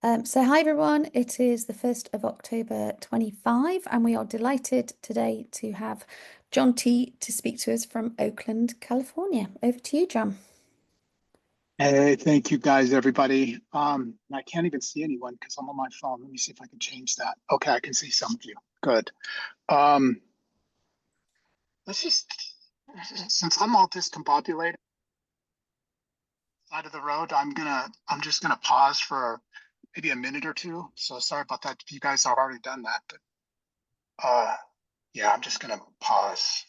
So hi everyone, it is the 1st of October 25 and we are delighted today to have John T to speak to us from Oakland, California. Over to you, John. Hey, thank you guys, everybody. I can't even see anyone because I'm on my phone. Let me see if I can change that. Okay, I can see some of you. Good. Um, let's just, since I'm all discombobulated side of the road, I'm just gonna pause for maybe a minute or two. So sorry about that if you guys have already done that, but uh, yeah, I'm just gonna pause.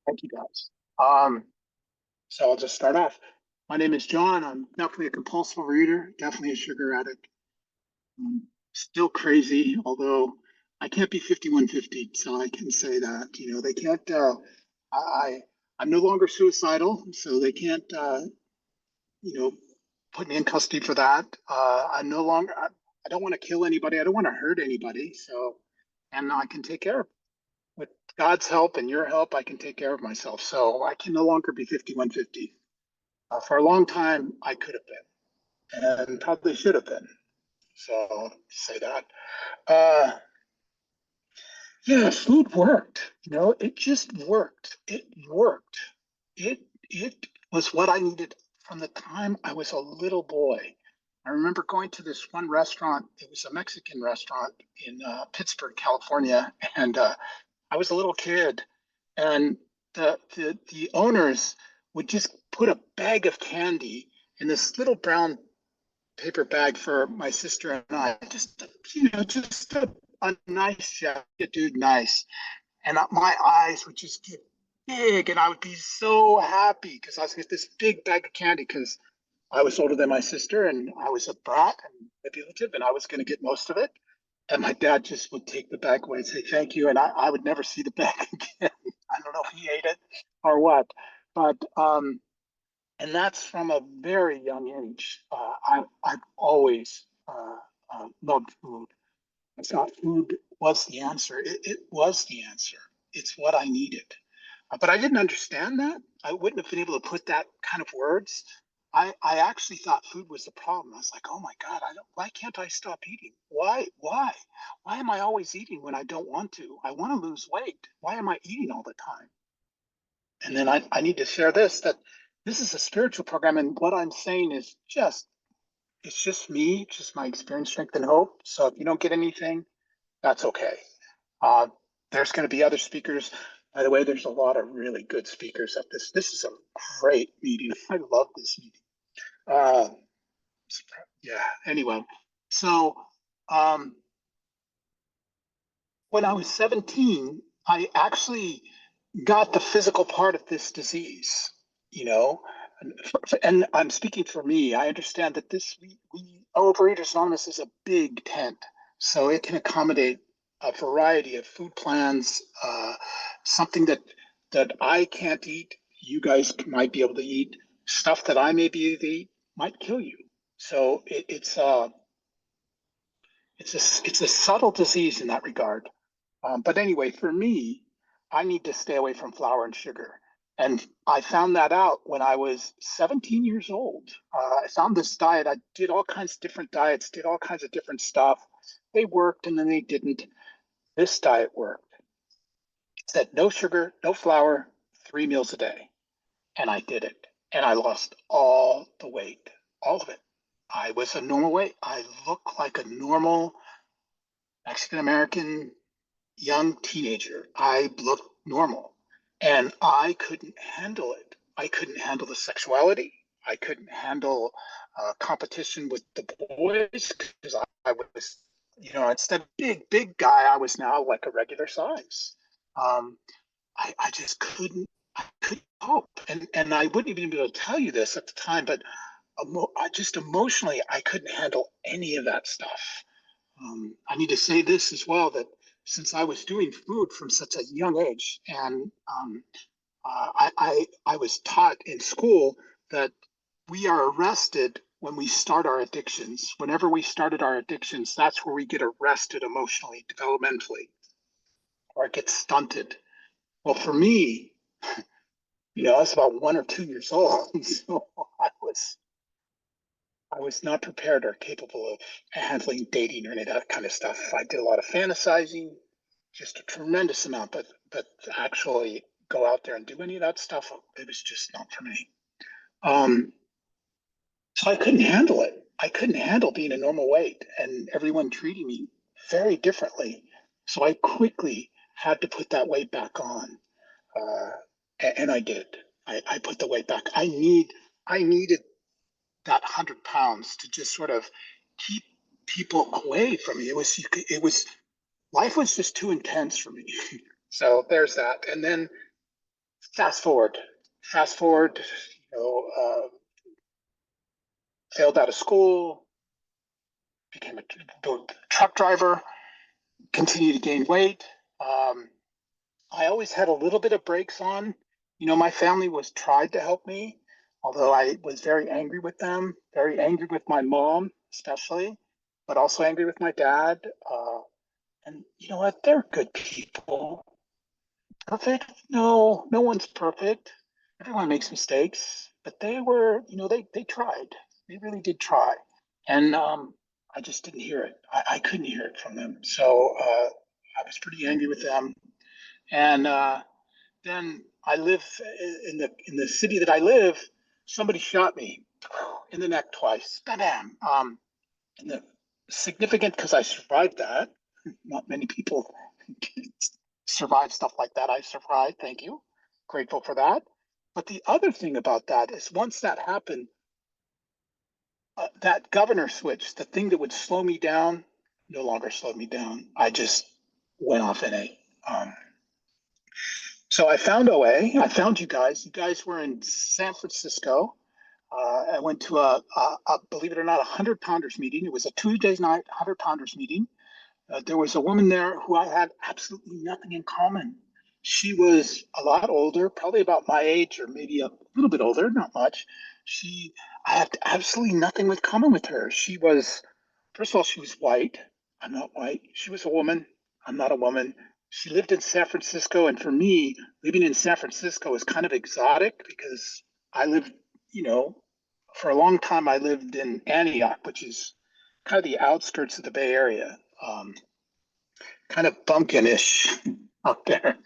Thank you guys. So I'll just start off. My name is John. I'm definitely a compulsive reader, definitely a sugar addict. Still crazy, although I can't be 5150, so I can say that. They can't. I I'm no longer suicidal, so they can't. You know, put me in custody for that. I'm no longer. I don't want to kill anybody. I don't want to hurt anybody. So, and I can take care of. With God's help and your help, I can take care of myself. So I can no longer be 5150. For a long time, I could have been, and probably should have been. So say that. Uh, Yeah, food worked. It just worked. It worked. It was what I needed from the time I was a little boy. I remember going to this one restaurant. It was a Mexican restaurant in Pittsburgh, California, and I was a little kid, and the owners would just put a bag of candy in this little brown paper bag for my sister and I. Just a nice jacket, dude, nice. And my eyes would just get big, and I would be so happy because I was get this big bag of candy because I was older than my sister, and I was a brat and manipulative, and I was going to get most of it. And my dad just would take the bag away and say thank you, and I would never see the bag again. I don't know if he ate it or what, but and that's from a very young age. I've always loved food. I thought food was the answer. It was the answer. It's what I needed. But I didn't understand that. I wouldn't have been able to put that kind of words. I actually thought food was the problem. I was like, oh my God, why can't I stop eating? Why am I always eating when I don't want to? I want to lose weight. Why am I eating all the time? And then I need to share that this is a spiritual program. And what I'm saying is it's just me, just my experience, strength, and hope. So if you don't get anything, that's okay. Uh, there's going to be other speakers. By the way, there's a lot of really good speakers at this. This is a great meeting. I love this meeting. Uh, yeah. Anyway, so um, when I was 17, I actually got the physical part of this disease. You know, and I'm speaking for me. I understand that we Overeaters Anonymous is a big tent, so it can accommodate a variety of food plans. Something that I can't eat, you guys might be able to eat. Stuff that I may be able to eat might kill you. So it's a subtle disease in that regard. But anyway, for me, I need to stay away from flour and sugar. And I found that out when I was 17 years old. I found this diet. I did all kinds of different diets, did all kinds of different stuff. They worked and then they didn't. This diet worked. It said no sugar, no flour, 3 meals a day. And I did it. And I lost all the weight, all of it. I was a normal weight. I looked like a normal Mexican American young teenager. I looked normal and I couldn't handle it. I couldn't handle the sexuality. I couldn't handle competition with the boys because I was, instead of big guy, I was now like a regular size. Um, I just couldn't cope. And I wouldn't even be able to tell you this at the time, but I just emotionally, I couldn't handle any of that stuff. I need to say this as well, that since I was doing food from such a young age, and I was taught in school that we are arrested when we start our addictions. Whenever we started our addictions, that's where we get arrested emotionally, developmentally, or it gets stunted. Well, for me, I was about 1 or 2 years old, so I was not prepared or capable of handling dating or any of that kind of stuff. I did a lot of fantasizing, just a tremendous amount, but actually go out there and do any of that stuff, it was just not for me. Um, so I couldn't handle it. I couldn't handle being a normal weight and everyone treating me very differently. So I quickly had to put that weight back on, uh, and I did. I put the weight back. I needed that 100 pounds to just sort of keep people away from me. It was life was just too intense for me. So there's that. And then fast forward, fast forward, failed out of school, became a truck driver, continued to gain weight. Um, I always had a little bit of brakes on. My family was tried to help me, although I was very angry with them, very angry with my mom, especially, but also angry with my dad. And you know what? They're good people. Perfect? No, no one's perfect. Everyone makes mistakes, but they were, they tried. They really did try. And I just didn't hear it. I couldn't hear it from them. So I was pretty angry with them. And then I live in the city that I live. Somebody shot me in the neck twice. Bam. And the significant because I survived that. Not many people survive stuff like that. I survived. Thank you. Grateful for that. But the other thing about that is once that happened, that governor switch, the thing that would slow me down, no longer slowed me down. I just went off in a. So I found OA. I found you guys. You guys were in San Francisco. I went to believe it or not, a 100 pounders meeting. It was a Tuesday night 100 pounders meeting. There was a woman there who I had absolutely nothing in common. She was a lot older, probably about my age or maybe a little bit older, not much. I had absolutely nothing with common with her. First of all, she was white. I'm not white. She was a woman. I'm not a woman. She lived in San Francisco. And for me, living in San Francisco was kind of exotic because I lived, you know, for a long time, I lived in Antioch, which is kind of the outskirts of the Bay Area. Kind of bumpkin-ish out there.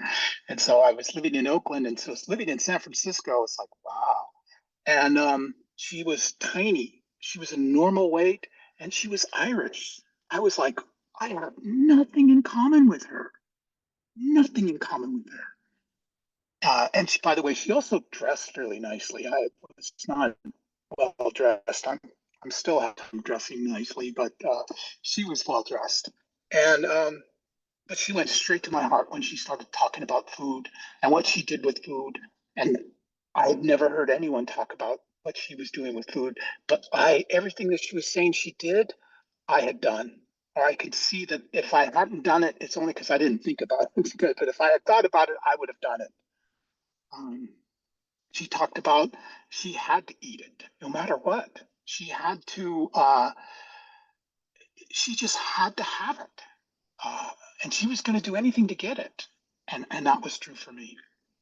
And so I was living in Oakland, and so living in San Francisco, it's like, wow. And she was tiny. She was a normal weight, and she was Irish. I was like, I have nothing in common with her. Nothing in common with her. And she, by the way, she also dressed really nicely. I was not well dressed. I'm still dressing nicely, but she was well dressed. And but she went straight to my heart when she started talking about food and what she did with food. And I had never heard anyone talk about what she was doing with food, but everything that she was saying she did, I had done. Or I could see that if I hadn't done it, it's only because I didn't think about it. But if I had thought about it, I would have done it. Um, she talked about she had to eat it no matter what. She just had to have it. uh, and she was going to do anything to get it, and that was true for me.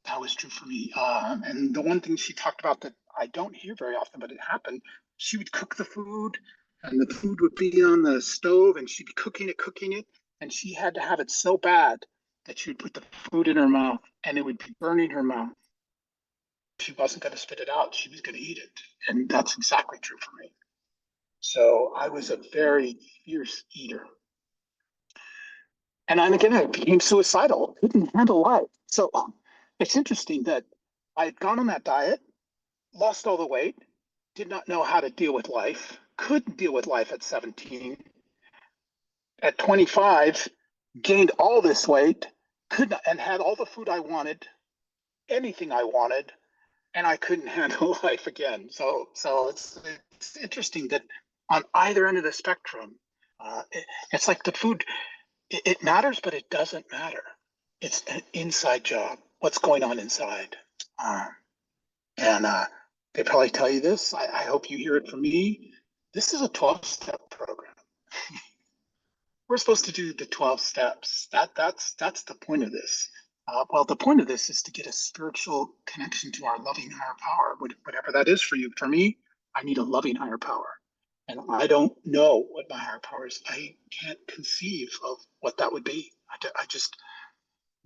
That was true for me. And the one thing she talked about that I don't hear very often, but it happened. She would cook the food, and the food would be on the stove, and she'd be cooking it, and she had to have it so bad that she would put the food in her mouth, and it would be burning her mouth. She wasn't going to spit it out; she was going to eat it, and that's exactly true for me. So I was a very fierce eater. And again, I became suicidal, couldn't handle life. So it's interesting that I had gone on that diet, lost all the weight, did not know how to deal with life, couldn't deal with life at 17. At 25, gained all this weight, could not, and had all the food I wanted, anything I wanted, and I couldn't handle life again. So it's interesting that on either end of the spectrum, it's like the food. It matters, but it doesn't matter. It's an inside job. What's going on inside? Um, and they probably tell you this. I hope you hear it from me. This is a 12-step program. We're supposed to do the 12 steps. That's the point of this. Well, the point of this is to get a spiritual connection to our loving higher power, whatever that is for you. For me, I need a loving higher power. And I don't know what my higher power is. I can't conceive of what that would be. I just,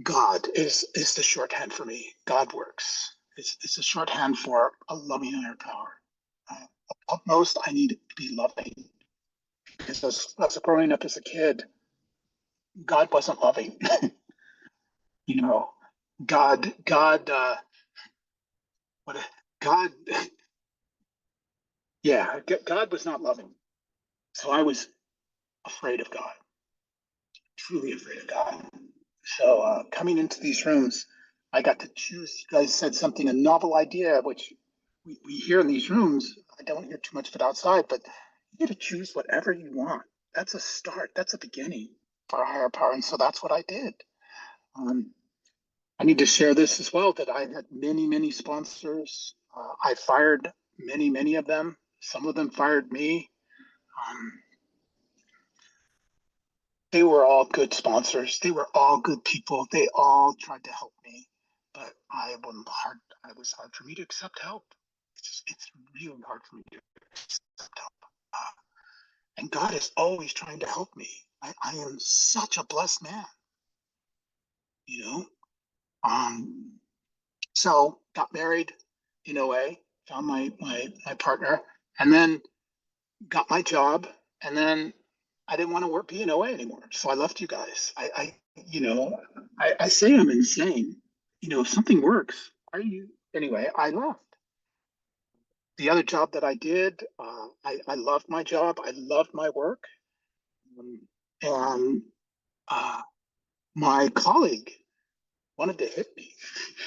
God is the shorthand for me. God works. It's a shorthand for a loving higher power. Uh, Utmost, I need to be loving. Because as growing up as a kid, God wasn't loving. you know, God, what, God, yeah, God was not loving. So I was afraid of God, truly afraid of God. So coming into these rooms, I got to choose. You guys said something, a novel idea, which we hear in these rooms. I don't hear too much of it outside, but you get to choose whatever you want. That's a start. That's a beginning for a higher power. And so that's what I did. Um, I need to share this as well that I had many, many sponsors. I fired many, many of them. Some of them fired me. Um, they were all good sponsors. They were all good people. They all tried to help me, but I was hard. It was hard for me to accept help. It's really hard for me to accept help. And God is always trying to help me. I am such a blessed man, you know. Um, so got married in OA, found my partner, and then got my job, and then I didn't want to work be in OA anymore. So I left you guys. I say I'm insane. If something works, are you anyway? I left. The other job that I did, I loved my job. I loved my work. Um, and uh, my colleague wanted to hit me.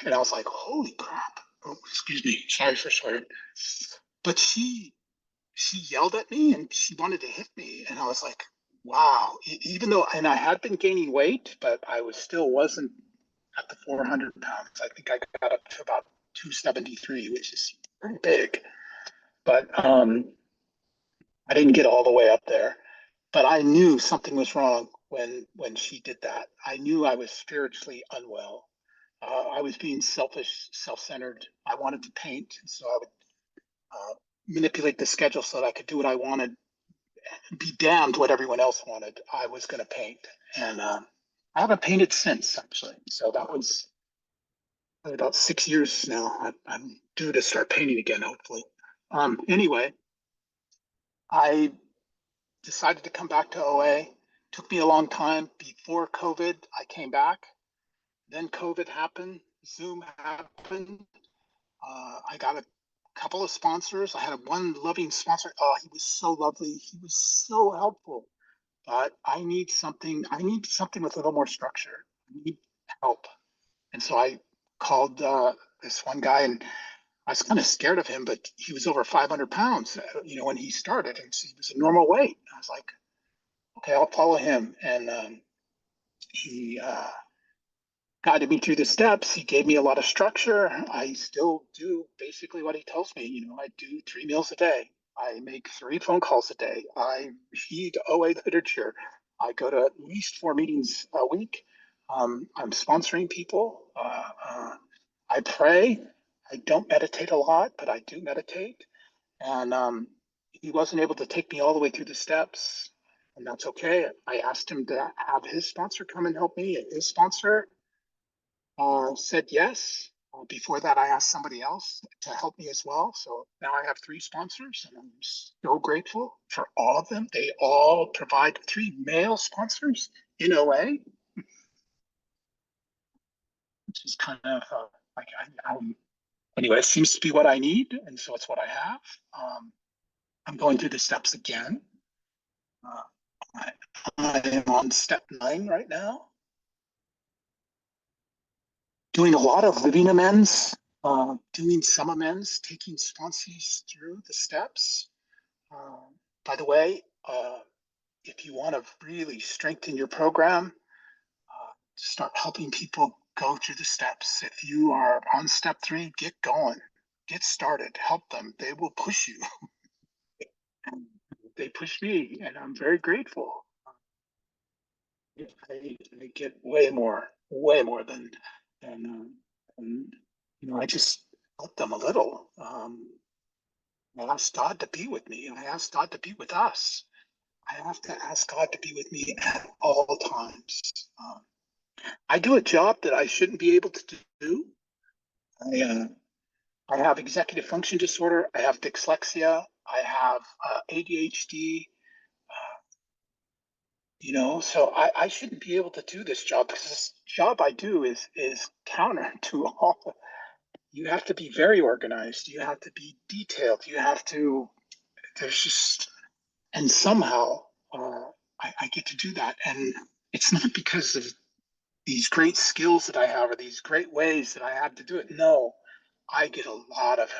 And I was like, holy crap. Oh, excuse me. Sorry for swearing. But she yelled at me and she wanted to hit me. And I was like, wow. Even though, and I had been gaining weight, but I was still wasn't at the 400 pounds. I think I got up to about 273, which is pretty big. But I didn't get all the way up there. But I knew something was wrong when she did that. I knew I was spiritually unwell. I was being selfish, self-centered. I wanted to paint, so I would manipulate the schedule so that I could do what I wanted. Be damned what everyone else wanted. I was going to paint, and I haven't painted since actually. So that was about 6 years now. I'm due to start painting again, hopefully. Anyway, I decided to come back to OA. Took me a long time. Before COVID, I came back. Then COVID happened. Zoom happened. I got a couple of sponsors. I had one loving sponsor. Oh, he was so lovely. He was so helpful. But I need something with a little more structure. I need help. And so I called this one guy, and I was kind of scared of him, but he was over 500 pounds, when he started, and he was a normal weight. I was like, okay, I'll follow him. And he guided me through the steps. He gave me a lot of structure. I still do basically what he tells me. I do 3 meals a day. I make 3 phone calls a day. I read OA literature. I go to at least 4 meetings a week. I'm sponsoring people. I pray. I don't meditate a lot, but I do meditate. And he wasn't able to take me all the way through the steps, and that's okay. I asked him to have his sponsor come and help me, and his sponsor said yes. Before that, I asked somebody else to help me as well. So now I have 3 sponsors, and I'm so grateful for all of them. They all provide 3 male sponsors in OA, which is kind of like anyway, it seems to be what I need, and so it's what I have. I'm going through the steps again. Uh, I am on step 9 right now. doing a lot of living amends, doing some amends, taking sponsees through the steps. Uh, by the way, if you want to really strengthen your program, start helping people go through the steps. If you are on step 3, get going, get started, help them. They will push you. They push me, and I'm very grateful. I get way more than I just help them a little. I ask God to be with me. I ask God to be with us. I have to ask God to be with me at all times. Um, I do a job that I shouldn't be able to do. I, uh, I have executive function disorder. I have dyslexia. I have ADHD. So I shouldn't be able to do this job because this job I do is counter to all. You have to be very organized. You have to be detailed. You have to. There's just and somehow I get to do that, and it's not because of these great skills that I have or these great ways that I have to do it. No, I get a lot of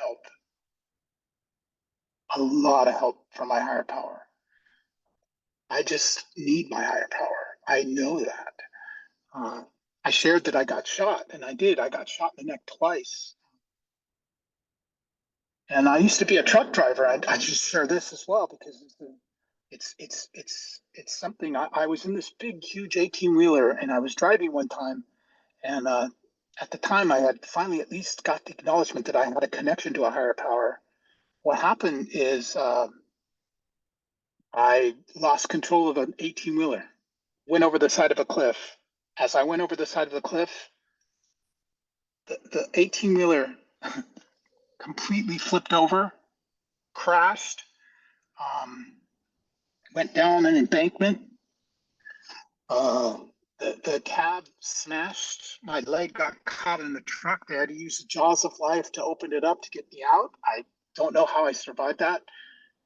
help from my higher power. I just need my higher power. I know that. Uh, I shared that I got shot, and I did. I got shot in the neck twice. And I used to be a truck driver. I just share this as well because it's something. I was in this big, huge 18 wheeler, and I was driving one time, and at the time I had finally at least got the acknowledgement that I had a connection to a higher power. What happened is I lost control of an 18 wheeler, went over the side of a cliff. As I went over the side of the cliff, the 18 wheeler completely flipped over, crashed, um, went down an embankment. Uh, the cab smashed. My leg got caught in the truck. They had to use the jaws of life to open it up to get me out. I don't know how I survived that.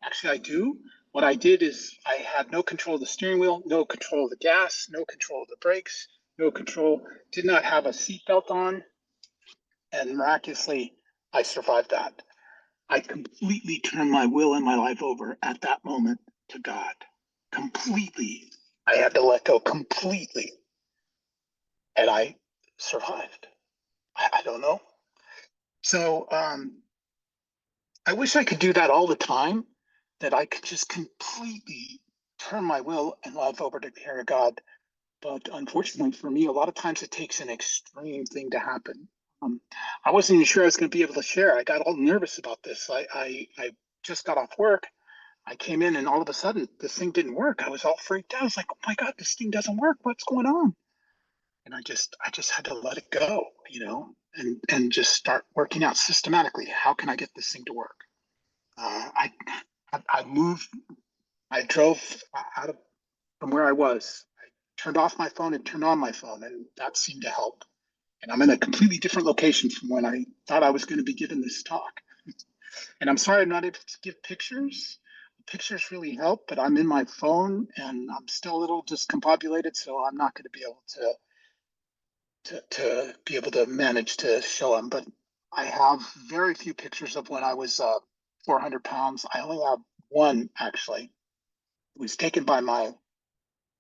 Actually, I do. What I did is I had no control of the steering wheel, no control of the gas, no control of the brakes, no control, did not have a seatbelt on, and miraculously, I survived that. I completely turned my will and my life over at that moment to God. Completely. I had to let go completely, and I survived. I don't know. So I wish I could do that all the time, that I could just completely turn my will and life over to the care of God. But unfortunately for me, a lot of times it takes an extreme thing to happen. I wasn't even sure I was going to be able to share. I got all nervous about this. I just got off work. I came in and all of a sudden this thing didn't work. I was all freaked out. I was like, oh my God, this thing doesn't work. What's going on? And I just had to let it go, and just start working out systematically. How can I get this thing to work? Uh, I I moved. I drove out of from where I was. I turned off my phone and turned on my phone, and that seemed to help. And I'm in a completely different location from when I thought I was going to be giving this talk. And I'm sorry I'm not able to give pictures. Pictures really help, but I'm in my phone and I'm still a little discombobulated, so I'm not going to be able to be able to manage to show them. But I have very few pictures of when I was 400 pounds. I only have one actually. It was taken by my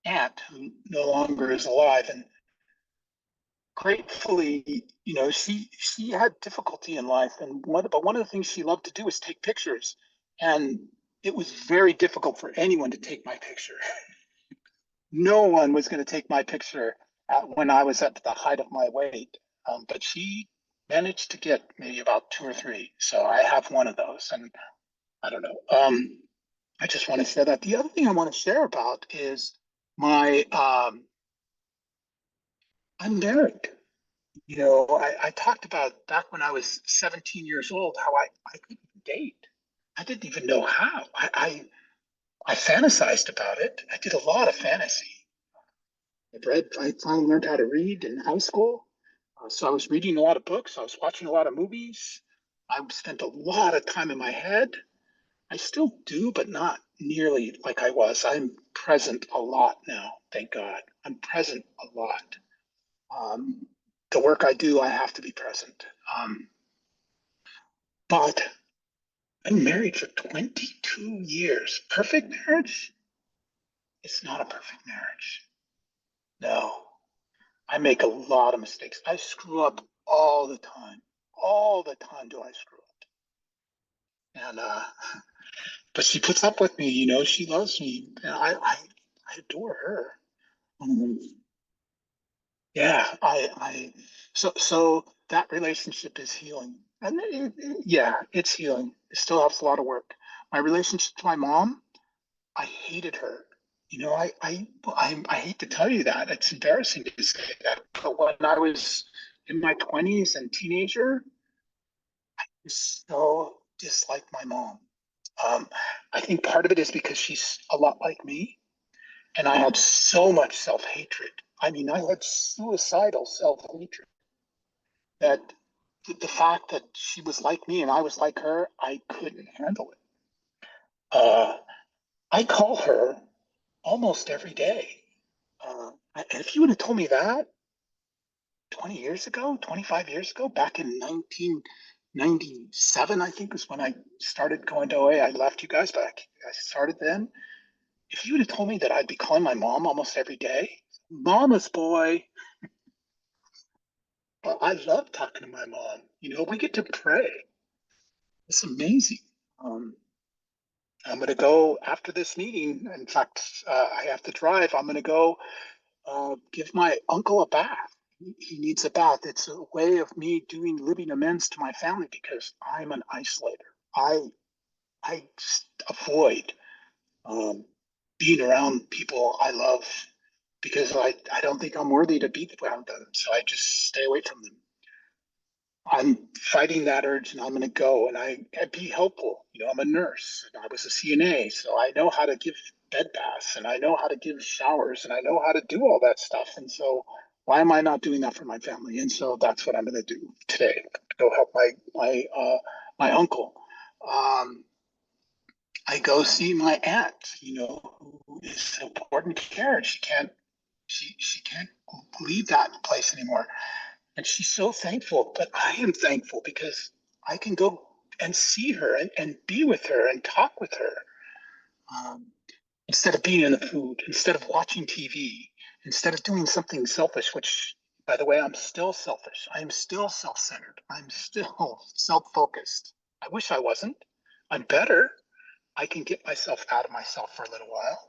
aunt who no longer is alive, and gratefully, she had difficulty in life, and one of the things she loved to do was take pictures, and it was very difficult for anyone to take my picture. No one was going to take my picture when I was at the height of my weight, but she managed to get maybe about two or three. So I have one of those, and I don't know. I just want to share that. The other thing I want to share about is my I'm married. I talked about back when I was 17 years old how I couldn't date. I didn't even know how. I fantasized about it. I did a lot of fantasy. I finally learned how to read in high school. So I was reading a lot of books. I was watching a lot of movies. I spent a lot of time in my head. I still do, but not nearly like I was. I'm present a lot now, thank God. I'm present a lot. Um, the work I do, I have to be present. But I'm married for 22 years. Perfect marriage? It's not a perfect marriage. No, I make a lot of mistakes. I screw up all the time. All the time do I screw up. And but she puts up with me, she loves me. And I adore her. Um, yeah, so that relationship is healing. And yeah, it's healing. It still has a lot of work. My relationship to my mom, I hated her. I hate to tell you that. It's embarrassing to say that. But when I was in my 20s and teenager, I so disliked my mom. Um, I think part of it is because she's a lot like me, and I had so much self-hatred. I mean, I had suicidal self-hatred that the fact that she was like me and I was like her, I couldn't handle it. Uh, I call her almost every day. And if you would have told me that 20 years ago, 25 years ago, back in 1997, I think was when I started going to OA. I left you guys, but I started then. If you would have told me that I'd be calling my mom almost every day, mama's boy, but I love talking to my mom. We get to pray. It's amazing. Um, I'm going to go after this meeting. In fact, I have to drive. I'm going to go give my uncle a bath. He needs a bath. It's a way of me living amends to my family because I'm an isolator. I just avoid um, being around people I love because I don't think I'm worthy to be around them. So I just stay away from them. I'm fighting that urge and I'm going to go and I'd be helpful. I'm a nurse and I was a CNA, so I know how to give bed baths and I know how to give showers and I know how to do all that stuff. And so why am I not doing that for my family? And so that's what I'm going to do today. Go help my uncle. Um, I go see my aunt, who is supporting care. She can't leave that place anymore. And she's so thankful, but I am thankful because I can go and see her and be with her and talk with her instead of being in the food, instead of watching TV, instead of doing something selfish, which, by the way, I'm still selfish. I am still self centered. I'm still self focused. I wish I wasn't. I'm better. I can get myself out of myself for a little while.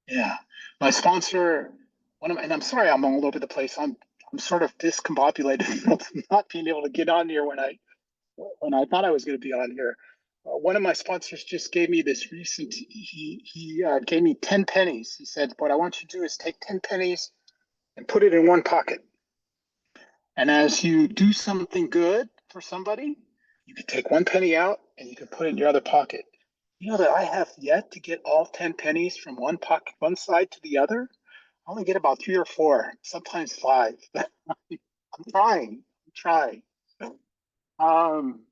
Yeah. My sponsor, and I'm sorry I'm all over the place. I'm sort of discombobulated from not being able to get on here when I thought I was going to be on here. One of my sponsors just gave me this recent. He gave me 10 pennies. He said, "What I want you to do is take 10 pennies and put it in one pocket. And as you do something good for somebody, you can take 1 penny out and you can put it in your other pocket." You know that I have yet to get all 10 pennies from one pocket, one side to the other. I only get about three or four, sometimes five. I'm trying. I'm trying. Um,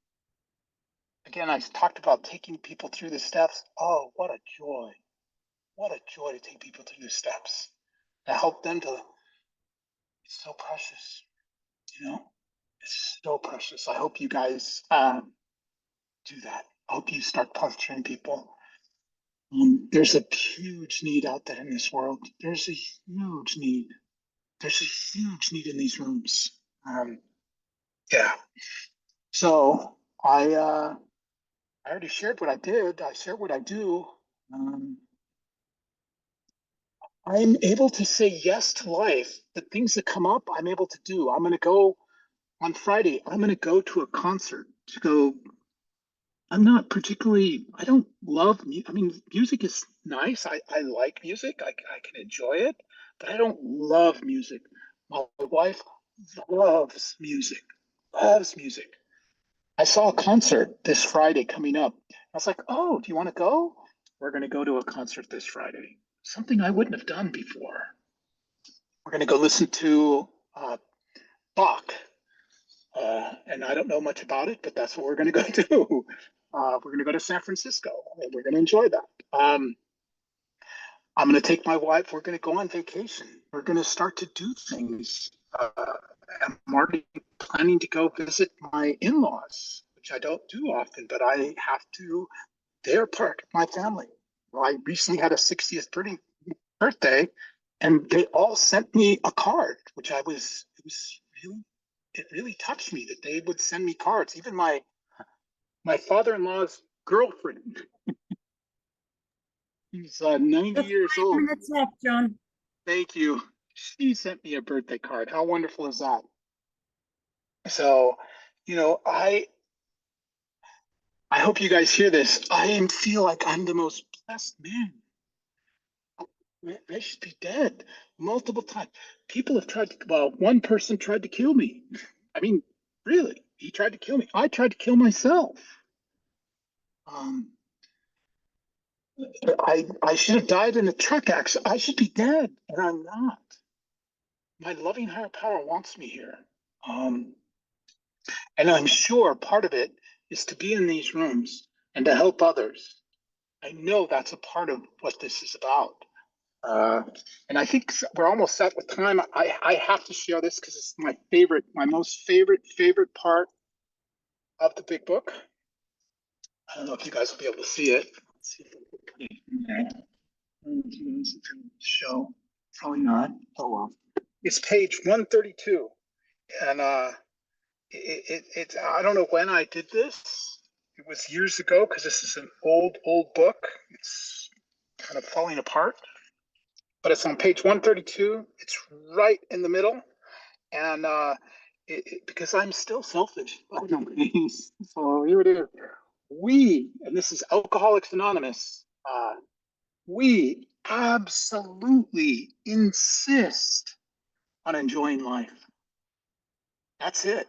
Again, I talked about taking people through the steps. Oh, what a joy. What a joy to take people through the steps. To help them to, it's so precious, you know? It's so precious. I hope you guys do that. I hope you start puncturing people. There's a huge need out there in this world. There's a huge need. There's a huge need in these rooms. Yeah. So I already shared what I did. I shared what I do. Um, I'm able to say yes to life. The things that come up, I'm able to do. I'm going to go on Friday. I'm going to go to a concert to go. I'm not particularly, I don't love, I mean, music is nice. I like music. I can enjoy it, but I don't love music. My wife loves music, loves music. I saw a concert this Friday coming up. I was like, oh, do you want to go? We're going to go to a concert this Friday. Something I wouldn't have done before. We're going to go listen to Bach. And I don't know much about it, but that's what we're going to go do. We're going to go to San Francisco and we're going to enjoy that. I'm going to take my wife. We're going to go on vacation. We're going to start to do things. uh, I'm already planning to go visit my in-laws, which I don't do often, but I have to. They're part of my family. Well, I recently had a 60th birthday, and they all sent me a card, which it was really, it really touched me that they would send me cards. Even my father-in-law's girlfriend, who's 90 You have years 5 old. minutes left, John. Thank you. She sent me a birthday card. How wonderful is that? So, you know, I hope you guys hear this. Feel like I'm the most blessed man. I should be dead multiple times. People have tried to, well, one person tried to kill me. I mean, really, he tried to kill me. I tried to kill myself. Um, I should have died in a truck accident. I should be dead, and I'm not. My loving higher power wants me here. Um, and I'm sure part of it is to be in these rooms and to help others. I know that's a part of what this is about. Uh, and I think we're almost set with time. I have to share this because it's my favorite, my most favorite part of the big book. I don't know if you guys will be able to see it. Let's see if I can put it in there. Show. Probably not. Oh well. It's page 132. And I don't know when I did this. It was years ago because this is an old book. It's kind of falling apart. But it's on page 132. It's right in the middle. And because I'm still selfish, so here it is. And this is Alcoholics Anonymous, we absolutely insist on enjoying life. That's it.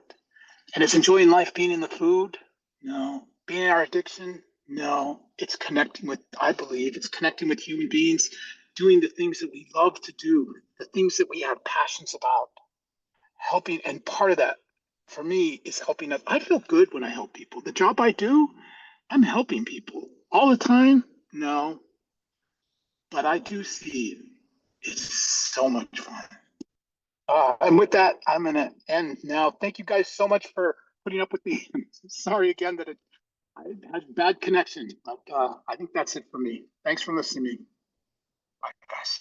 And is enjoying life being in the food? No. Being in our addiction? No. It's connecting with, I believe, it's connecting with human beings, doing the things that we love to do, the things that we have passions about, helping. And part of that for me is helping us. I feel good when I help people. The job I do, I'm helping people all the time. No, but I do see it's so much fun. And with that, I'm going to end now. Thank you guys so much for putting up with me. Sorry again that I had bad connection, but I think that's it for me. Thanks for listening to me. Bye, guys.